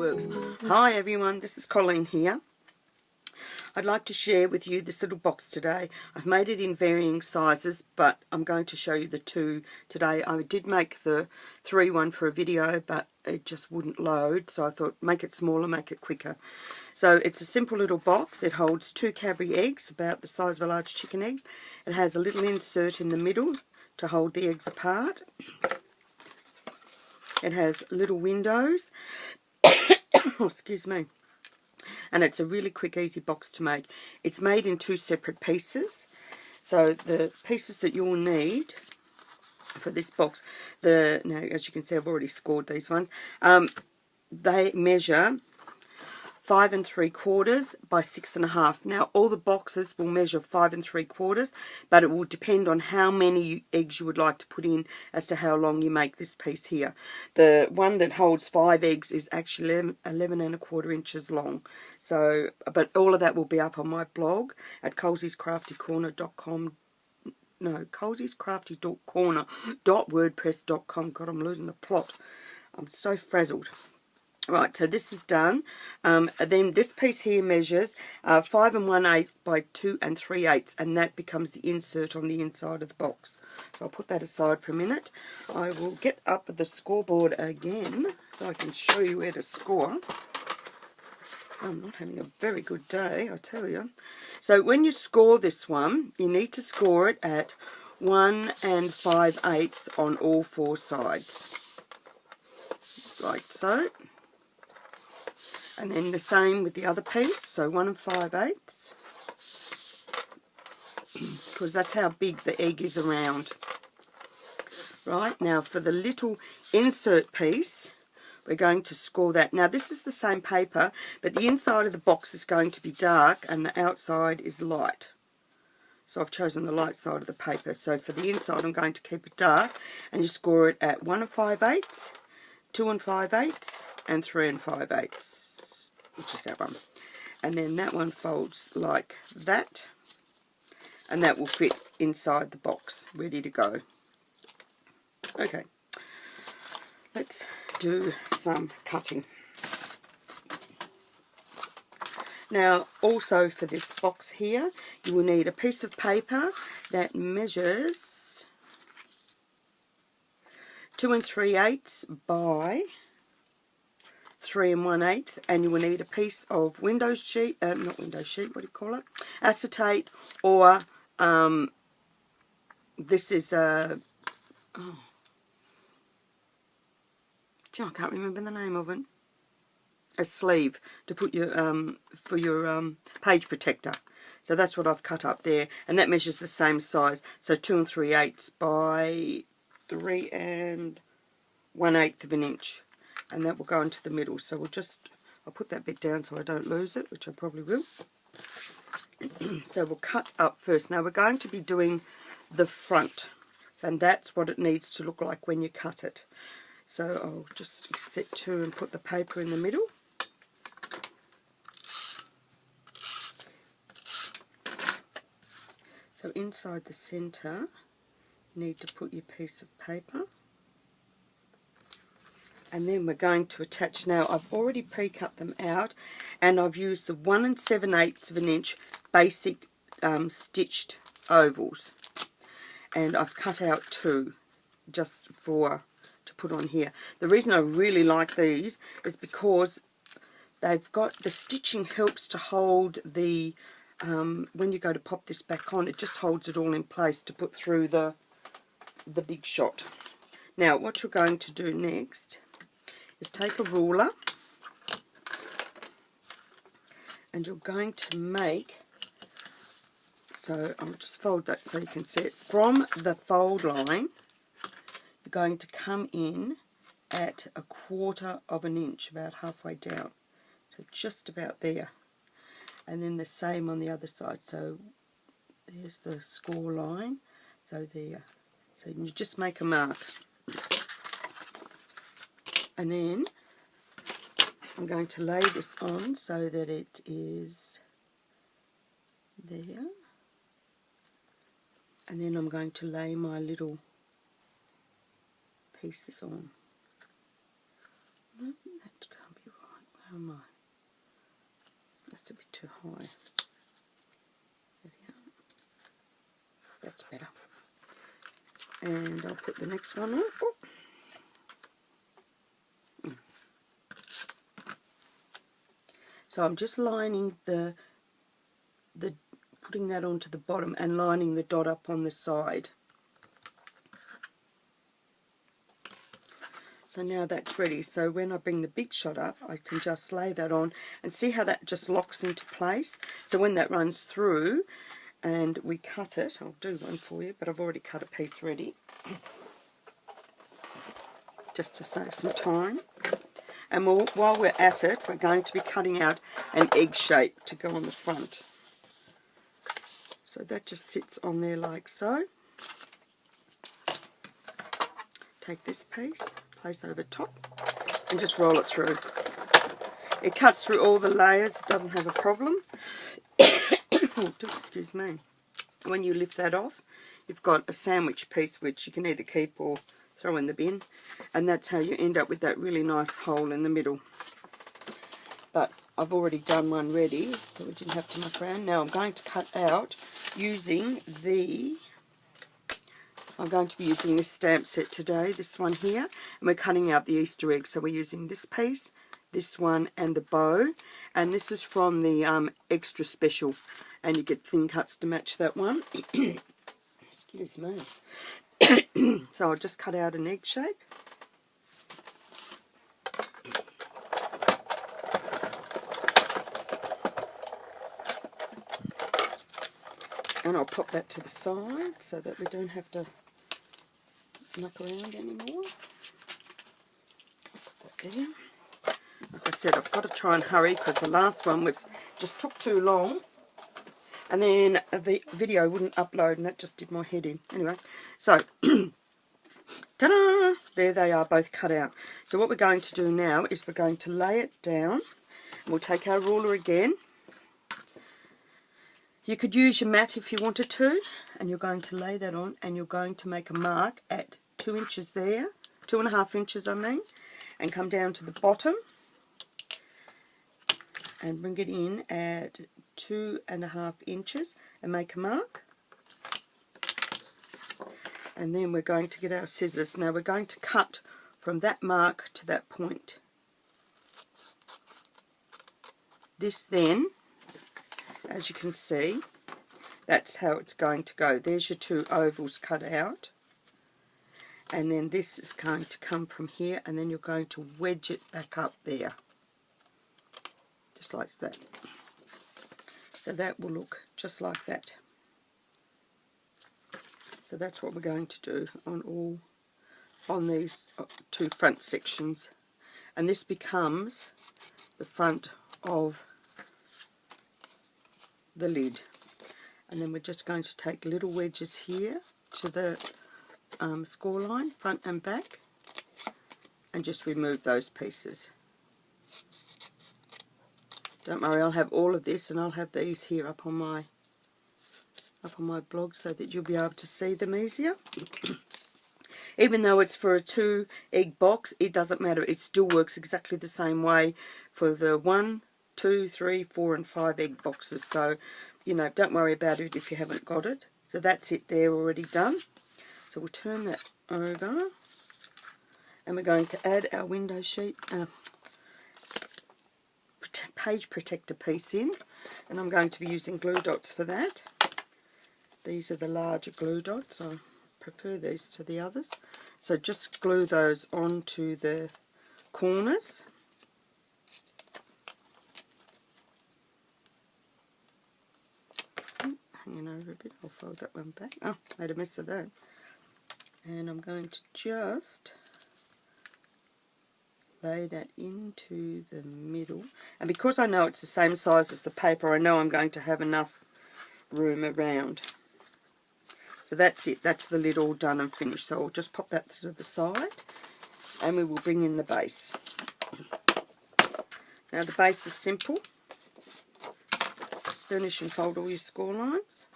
works. Hi everyone, this is Colleen here. I'd like to share with you this little box today. I've made it in varying sizes, but I'm going to show you the two today. I did make the 3 one for a video, but it just wouldn't load, so I thought make it smaller, make it quicker. So it's a simple little box. It holds 2 Cadbury eggs, about the size of a large chicken eggs. It has a little insert in the middle to hold the eggs apart. It has little windows. Oh, excuse me. And it's a really quick, easy box to make. It's made in 2 separate pieces. So the pieces that you'll need for this box, now as you can see, I've already scored these ones. They measure 5 3/4 by 6 1/2. Now all the boxes will measure 5 3/4, but it will depend on how many eggs you would like to put in as to how long you make this piece here. The one that holds 5 eggs is actually 11 1/4 inches long. So, but all of that will be up on my blog at colescraftycorner.com. No, colescrafty.corner.wordpress.com. God, I'm losing the plot. I'm so frazzled. Right, so this is done. Then this piece here measures 5 1/8 by 2 3/8, and that becomes the insert on the inside of the box. So I'll put that aside for a minute. I will get up the scoreboard again so I can show you where to score. I'm not having a very good day, I tell you. So when you score this one, you need to score it at 1 5/8 on all 4 sides. Like so. And then the same with the other piece, so 1 5/8, because that's how big the egg is around. Right, now for the little insert piece, we're going to score that. Now this is the same paper, but the inside of the box is going to be dark and the outside is light. So I've chosen the light side of the paper. So for the inside I'm going to keep it dark, and you score it at 1 5/8, 2 5/8, and 3 5/8. Which is that one. And then that one folds like that, and that will fit inside the box, ready to go. Okay, let's do some cutting. Now also for this box here, you will need a piece of paper that measures 2 3/8 by 3 1/8, and you will need a piece of Windows sheet, not Windows sheet, what do you call it? Acetate, or this is a, I can't remember the name of it. A sleeve to put your for your page protector. So that's what I've cut up there, and that measures the same size. So 2 3/8 by 3 1/8 of an inch. And that will go into the middle. So I'll put that bit down so I don't lose it, which I probably will. So we'll cut up first. Now we're going to be doing the front, and that's what it needs to look like when you cut it. So I'll just set to and put the paper in the middle. So inside the centre, you need to put your piece of paper. And then we're going to attach. Now I've already pre-cut them out, and I've used the 1 7/8 of an inch basic stitched ovals, and I've cut out 2 just to put on here. The reason I really like these is because they've got, the stitching helps to hold the when you go to pop this back on, it just holds it all in place to put through the big shot. Now what you're going to do next is take a ruler, and you're going to make, so I'll just fold that so you can see it. From the fold line, you're going to come in at 1/4 of an inch, about halfway down. So just about there. And then the same on the other side. So there's the score line. So there. So you just make a mark. And then I'm going to lay this on so that it is there. And then I'm going to lay my little pieces on. No, that can't be right. How am I? That's a bit too high. There we go. That's better. And I'll put the next one on. Oh. So I'm just lining the putting that onto the bottom and lining the dot up on the side. So now that's ready. So when I bring the big shot up, I can just lay that on and see how that just locks into place. So when that runs through and we cut it, I'll do one for you, but I've already cut a piece ready, just to save some time. And while we're at it, we're going to be cutting out an egg shape to go on the front. So that just sits on there like so. Take this piece, place over top, and just roll it through. It cuts through all the layers, it doesn't have a problem. Oh, excuse me. When you lift that off, you've got a sandwich piece which you can either keep or throw in the bin, and that's how you end up with that really nice hole in the middle. But I've already done one ready, so we didn't have to muck around. Now I'm going to cut out using I'm going to be using this stamp set today, this one here, and we're cutting out the Easter egg. So we're using this piece, this one, and the bow, and this is from the extra special, and you get thin cuts to match that one. Excuse me. So I'll just cut out an egg shape. And I'll pop that to the side so that we don't have to muck around anymore. Put that there. Like I said, I've got to try and hurry because the last one just took too long. And then the video wouldn't upload, and that just did my head in. Anyway, so, ta-da! There they are, both cut out. So what we're going to do now is we're going to lay it down. We'll take our ruler again. You could use your mat if you wanted to, and you're going to lay that on, and you're going to make a mark at 2 inches there, 2.5 inches I mean, and come down to the bottom and bring it in at 2.5 inches and make a mark. And then we're going to get our scissors. Now we're going to cut from that mark to that point. This then, as you can see, that's how it's going to go. There's your two ovals cut out. And then this is going to come from here, and then you're going to wedge it back up there. Just like that. So that will look just like that. So that's what we're going to do on these two front sections. And this becomes the front of the lid. And then we're just going to take little wedges here to the score line, front and back, and just remove those pieces. Don't worry, I'll have all of this, and I'll have these here up on my blog so that you'll be able to see them easier. Even though it's for a 2 egg box, it doesn't matter. It still works exactly the same way for the 1, 2, 3, 4 and 5 egg boxes. So, you know, don't worry about it if you haven't got it. So that's it there, already done. So we'll turn that over, and we're going to add our window sheet, page protector piece in, and I'm going to be using glue dots for that. These are the larger glue dots. I prefer these to the others. So just glue those onto the corners. Hanging over a bit. I'll fold that one back. Oh, made a mess of that. And I'm going to just lay that into the middle. And because I know it's the same size as the paper, I know I'm going to have enough room around. So that's it. That's the lid all done and finished. So I'll just pop that to the side, and we will bring in the base. Now the base is simple. Furnish and fold all your score lines.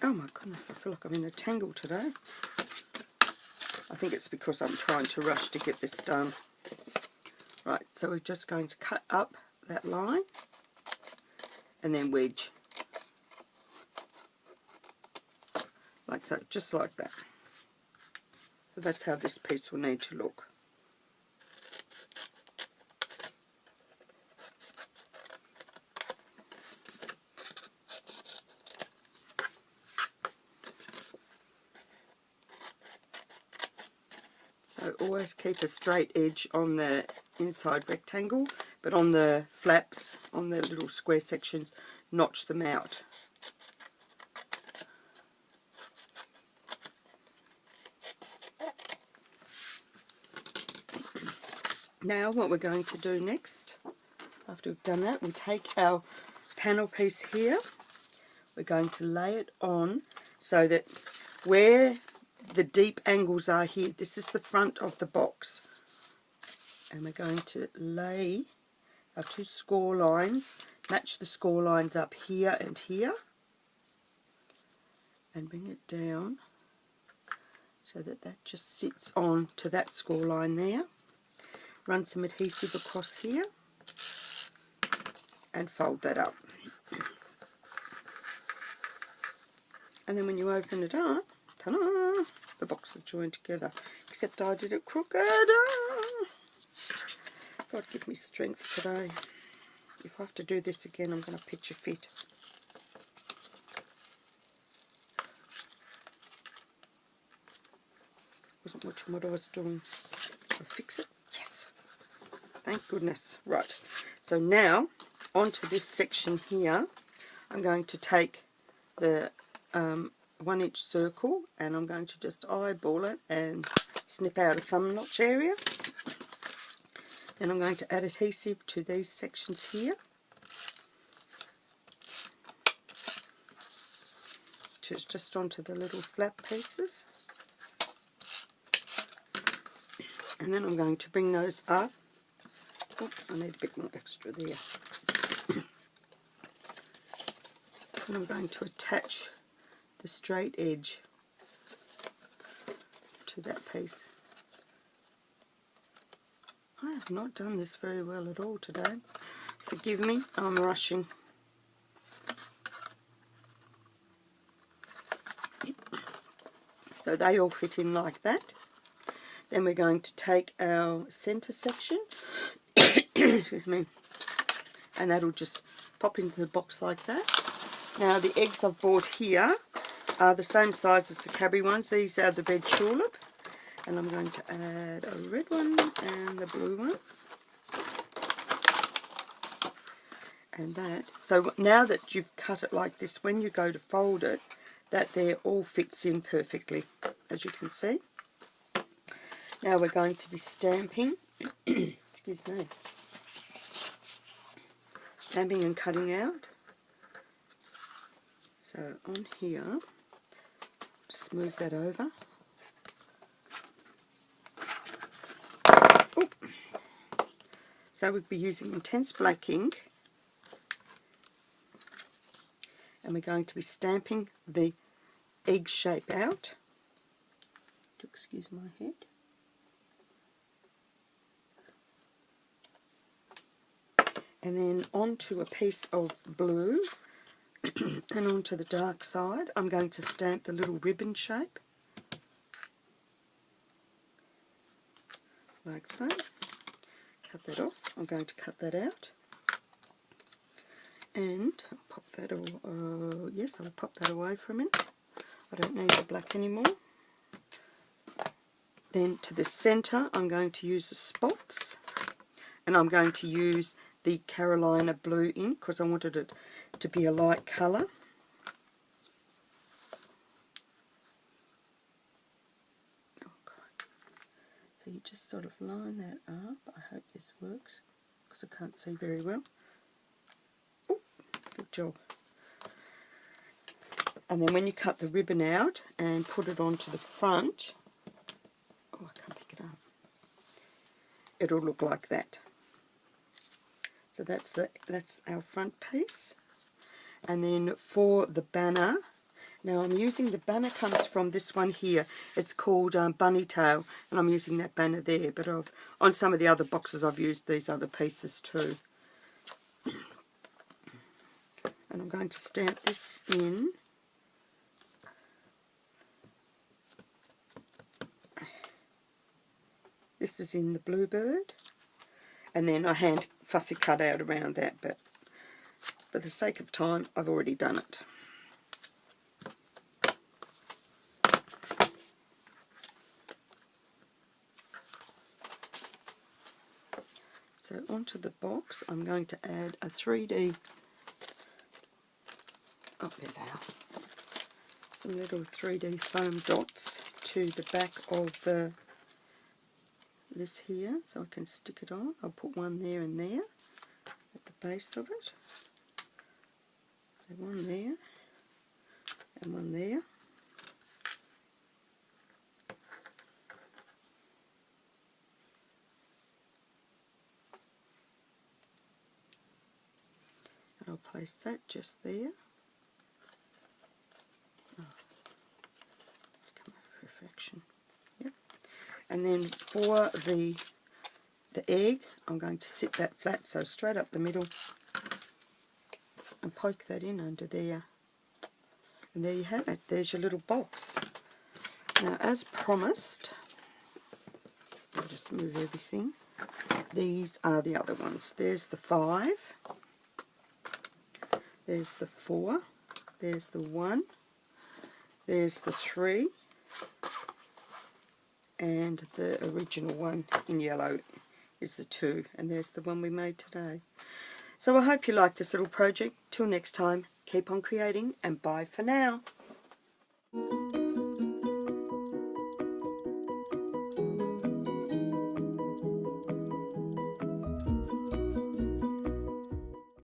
Oh my goodness, I feel like I'm in a tangle today. I think it's because I'm trying to rush to get this done. Right, so we're just going to cut up that line and then wedge. Like so, just like that. So that's how this piece will need to look. So always keep a straight edge on the inside rectangle, but on the flaps, on the little square sections, notch them out. Now what we're going to do next, after we've done that, we take our panel piece here, we're going to lay it on so that where the deep angles are here, this is the front of the box, and we're going to lay our two score lines, match the score lines up here and here, and bring it down so that that just sits on to that score line there. Run some adhesive across here and fold that up. And then when you open it up, ta-da, the box is joined together. Except I did it crooked. God give me strength today. If I have to do this again, I'm going to pitch a fit. Wasn't watching what I was doing. Shall I fix it? Yes. Thank goodness. Right. So now, onto this section here, I'm going to take the 1-inch circle and I'm going to just eyeball it and snip out a thumb notch area. Then I'm going to add adhesive to these sections here. Just onto the little flap pieces. And then I'm going to bring those up. Oh, I need a bit more extra there. And I'm going to attach the straight edge to that piece. I have not done this very well at all today. Forgive me, I'm rushing. So they all fit in like that. Then we're going to take our centre section, excuse me, and that'll just pop into the box like that. Now the eggs I've bought here are the same size as the Cadbury ones. These are the red tulip, and I'm going to add a red one and the blue one. And that. So now that you've cut it like this, when you go to fold it, that there all fits in perfectly, as you can see. Now we're going to be stamping, excuse me, stamping and cutting out. So on here, just move that over. Oop. So we'll be using intense black ink, and we're going to be stamping the egg shape out. Excuse my head. And then onto a piece of blue and onto the dark side, I'm going to stamp the little ribbon shape, like so. Cut that off. I'm going to cut that out. And I'll pop that yes, I'll pop that away for a minute. I don't need the black anymore. Then to the centre, I'm going to use the spots, and I'm going to use the Carolina blue ink because I wanted it to be a light colour. Oh, so you just sort of line that up. I hope this works because I can't see very well. Oh, good job. And then when you cut the ribbon out and put it onto the front, oh, I can't pick it up, it'll look like that. So that's our front piece. And then for the banner Now I'm using the banner comes from this one here. It's called Bunny Tail, and I'm using that banner there. But on some of the other boxes I've used these other pieces too. And I'm going to stamp this in. This is in the Bluebird, and then I hand fussy cut out around that, but for the sake of time I've already done it. So onto the box I'm going to add a 3D, oh there they are, some little 3D foam dots to the back of this here, so I can stick it on. I'll put one there and there at the base of it. So one there and one there. And I'll place that just there. Oh, come over reflection. Yep. And then for the egg, I'm going to sit that flat, so straight up the middle, and poke that in under there. And there you have it. There's your little box. Now, as promised, I'll just move everything. These are the other ones. There's the 5. There's the 4. There's the 1. There's the 3. And the original one in yellow is the 2, and there's the one we made today. So I hope you liked this little project. Till next time, keep on creating, and bye for now.